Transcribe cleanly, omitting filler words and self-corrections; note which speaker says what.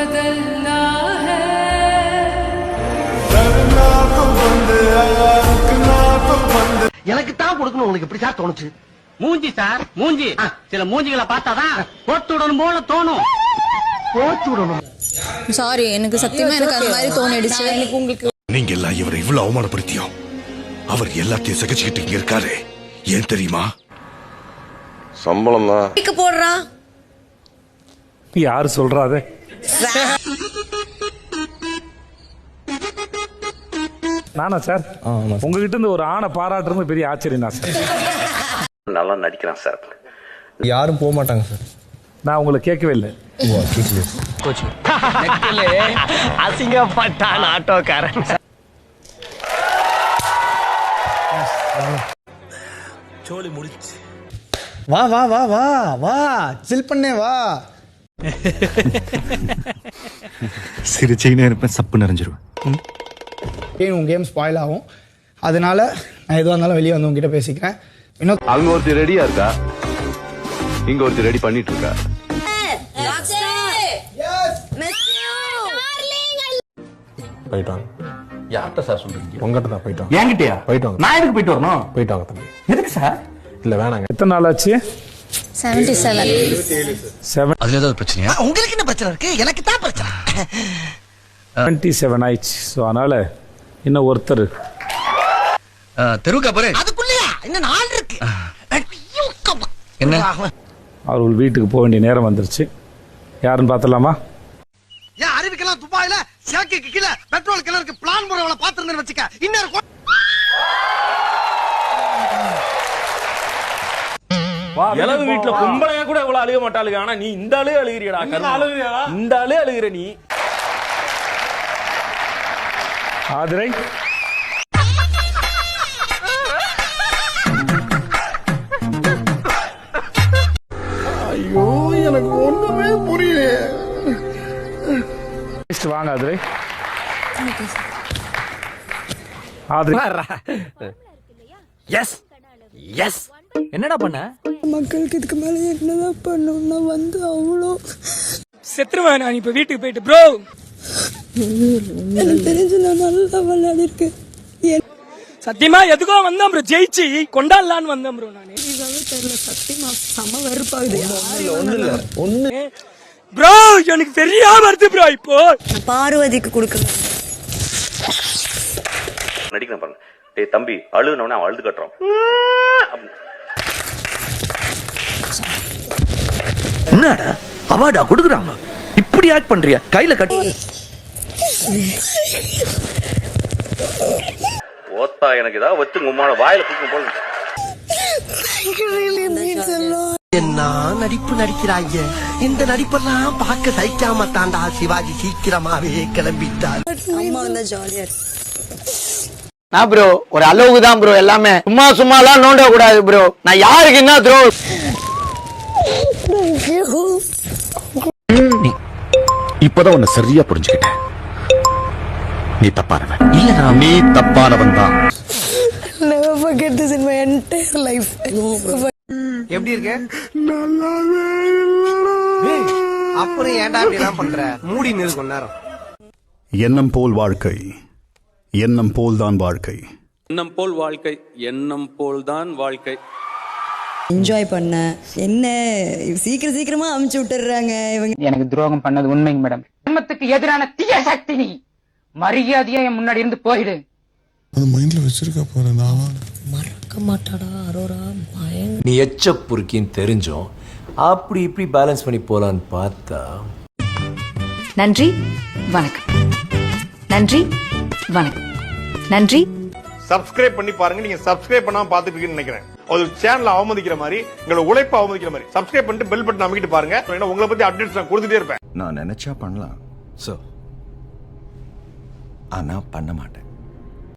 Speaker 1: बदलना है।
Speaker 2: எனக்கு தான் கொடுக்கணும் உங்களுக்கு எப்படி சார் தோணுச்சு?
Speaker 3: மூஞ்சி சார் மூஞ்சி. சில மூஞ்சிகளை பார்த்தாதான் போட்டு விடணும் போல தோணும்.
Speaker 2: போட்டு விடணும்.
Speaker 4: சாரி, எனக்கு சத்தியமா எனக்கு அந்த மாதிரி தோணிடுச்சு. எனக்கு உங்களுக்கு
Speaker 5: நீங்க எல்லாம் இவரை இவ்வளவு அவமானப்படுத்தியும் அவர் எல்லாத்தையும் சகிச்சுக்கிட்டு இங்க இருக்காரு. ஏன் தெரியுமா?
Speaker 6: சம்பளம் தான்
Speaker 4: போடுறா.
Speaker 7: யாரு சொல்றாரு? நானா சார்? உங்ககிட்ட இருந்து ஒரு ஆணை பாராட்டுறது பெரிய ஆச்சரியம் தான் சார்.
Speaker 6: நல்லா நடிக்கிறான் சார்.
Speaker 8: யாரும் போக மாட்டாங்க சார்.
Speaker 7: நான் உங்களை கேட்கவே இல்லை.
Speaker 2: அசிங்கப்பட்டான் ஆட்டோக்காரன்.
Speaker 8: சோலி முடிச்சு. வா வா வா வா வா சில் பண்ணே வா.
Speaker 5: சிரிச்சைனே இருப்பேன், சப்பு நிறைஞ்சிருவேன்.
Speaker 8: உங்க கேம் ஸ்பாயில் ஆகும். அதனால நான் எதுவாக இருந்தாலும் வெளியே வந்து உங்ககிட்ட பேசிக்கிறேன். இன்னும்
Speaker 6: அங்க ஒருத்தர் ரெடியா இருக்கா, இங்க ஒருத்தர் ரெடி பண்ணிட்டு இருக்கா.
Speaker 8: போயிட்டாங்க.
Speaker 6: யார்கிட்ட சார் சொல்றீங்க?
Speaker 8: உங்ககிட்ட தான் போயிட்டாங்க.
Speaker 3: என்கிட்டயா?
Speaker 8: போயிட்டாங்க.
Speaker 3: நான் எதுக்கு போயிட்டு வரணும்?
Speaker 8: போயிட்டாங்க தம்பி.
Speaker 3: எதுக்கு சார்?
Speaker 8: இல்ல வேணாங்க.
Speaker 7: எத்தனை நாள் ஆச்சு?
Speaker 4: 77.
Speaker 5: அதுல ஏதாவது பிரச்சனையா?
Speaker 2: உங்களுக்கு என்ன பிரச்சனை இருக்கு? எனக்கு தான் பிரச்சனை.
Speaker 7: 77 ஆயிடுச்சு. ஸோ அதனால இன்னும் ஒருத்தர்
Speaker 5: தெருவுக்கு அப்புறம்
Speaker 2: அதுக்குள்ளயா இன்னும் நாள் இருக்கு.
Speaker 5: என்ன?
Speaker 7: அவர்கள் வீட்டுக்கு போக வேண்டிய நேரம் வந்துருச்சு. யாருன்னு பார்த்தலாமா?
Speaker 2: ஏன் அறிவிக்கலாம் துபாயில சேக்கைக்கு கீழே பெட்ரோல் கிணறுக்கு பிளான் போறவளை பாத்துருந்தேன்னு வச்சுக்க. இன்னொரு
Speaker 9: இளவு வீட்டுல கும்பலையா கூட இவ்வளவு அழுக மாட்டாளுங்க. ஆனா நீ இந்த ஆளே அழுகிறியடா. இந்த ஆளே அழுகிற நீ.
Speaker 7: ஆதிரை
Speaker 8: ஐயோ எனக்கு ஒண்ணுமே புரியல.
Speaker 7: வாங்க ஆதிரை. Aathirai
Speaker 3: S S. என்னடா பண்ண?
Speaker 4: மக்களுக்கு இதுக்கு மேல என்னதான் பண்ணணும்னா வந்து அவ்வளோ
Speaker 9: செத்துருவேன் நான் இப்ப வீட்டுக்கு போயிட்டு. ப்ரோ
Speaker 4: எனக்கு தெரிஞ்சு நான் நல்லா விளையாடி இருக்கேன்.
Speaker 9: சத்தியமா எதுக்கோ வந்தேன் ப்ரோ, ஜெயிச்சு கொண்டாடலான்னு வந்தேன் ப்ரோ. நானு
Speaker 4: தெரியல சத்தியமா செம்ம வெறுப்பாகுது.
Speaker 8: ஒண்ணு
Speaker 9: ப்ரோ எனக்கு பெரிய வருது ப்ரோ. இப்போ
Speaker 4: பார்வதிக்கு கொடுக்கல.
Speaker 6: நடிக்கிறேன் பாருங்க. டேய் தம்பி அழுனவனே அவன் அழுது கட்டுறான்.
Speaker 2: என்னடா அவார்டா கொடுக்குறாங்க? இப்படி ஆக்ட் பண்றியா? கையில கட்டி
Speaker 6: ஓத்தா எனக்கு ஏதாவது வச்சு உம்மான வாயில புக்கும் போல.
Speaker 2: என்ன நடிப்பு நடிக்கிறாங்க. இந்த நடிப்பெல்லாம் பார்க்க சகிக்காம தாண்டா சிவாஜி சீக்கிரமாவே கிளம்பிட்டார்.
Speaker 4: அம்மா வந்தா ஜாலியா இருக்கு.
Speaker 3: நான் ப்ரோ ஒரு அளவுக்கு தான் ப்ரோ. எல்லாமே சும்மா சும்மாலாம் நோண்ட கூடாது ப்ரோ. நான் யாருக்கு என்ன த்ரோ?
Speaker 5: இப்பதான் உன்னை சரியா புரிஞ்சுக்கிட்டேன். நீ தப்பானவன் இல்ல, நீ தப்பானவன் தான்.
Speaker 4: Never forget this in my entire life.
Speaker 2: எப்படி இருக்க? அப்புறம் ஏன்டா இப்படி எல்லாம் பண்ற? மூடி நிறு கொஞ்ச நேரம்.
Speaker 5: எண்ணம் போல் வாழ்க்கை, எண்ணம் போல் தான் வாழ்க்கை.
Speaker 9: எண்ணம் போல் வாழ்க்கை, எண்ணம் போல் தான் வாழ்க்கை.
Speaker 4: என்ஜாய் பண்ண என்ன சீக்கிரமா அமுச்சு விட்டுறாங்க இவங்க.
Speaker 3: எனக்கு துரோகம் பண்ணது உண்மைங்க மேடம். தர்மத்துக்கு எதிரான தீய சக்தி நீ. மரியாதையா என் முன்னாடி இருந்து போயிடு.
Speaker 5: அது மைண்ட்ல வச்சிருக்க போறேன்.
Speaker 4: மறக்க மாட்டாடா அரோரா. பயங்கர
Speaker 10: நீ எச்ச புருக்கின்னு தெரிஞ்சோம் அப்படி இப்படி பேலன்ஸ் பண்ணி போலான்னு பார்த்தா.
Speaker 4: நன்றி வணக்கம். நன்றி வணக்கம். நன்றி.
Speaker 9: சப்ஸ்கிரைப் பண்ணி பாருங்க. நீங்க சப்ஸ்கிரைப் பண்ணாம பாத்துட்டு இருக்கீங்கன்னு நினைக்கிறேன். ஒரு சேனலை அவமதிக்கிற மாதிரி, உங்களோட உழைப்பை அவமதிக்கிற மாதிரி சப்ஸ்கிரைப் பண்ணிட்டு பெல் பட்டன் அமைக்கிட்டு பாருங்க. ஏன்னா உங்களை பத்தி அப்டேட்ஸ் நான் கொடுத்துட்டே இருப்பேன்.
Speaker 10: நான் நினைச்சா பண்ணலாம், சோ ஆனா பண்ண மாட்டேன்.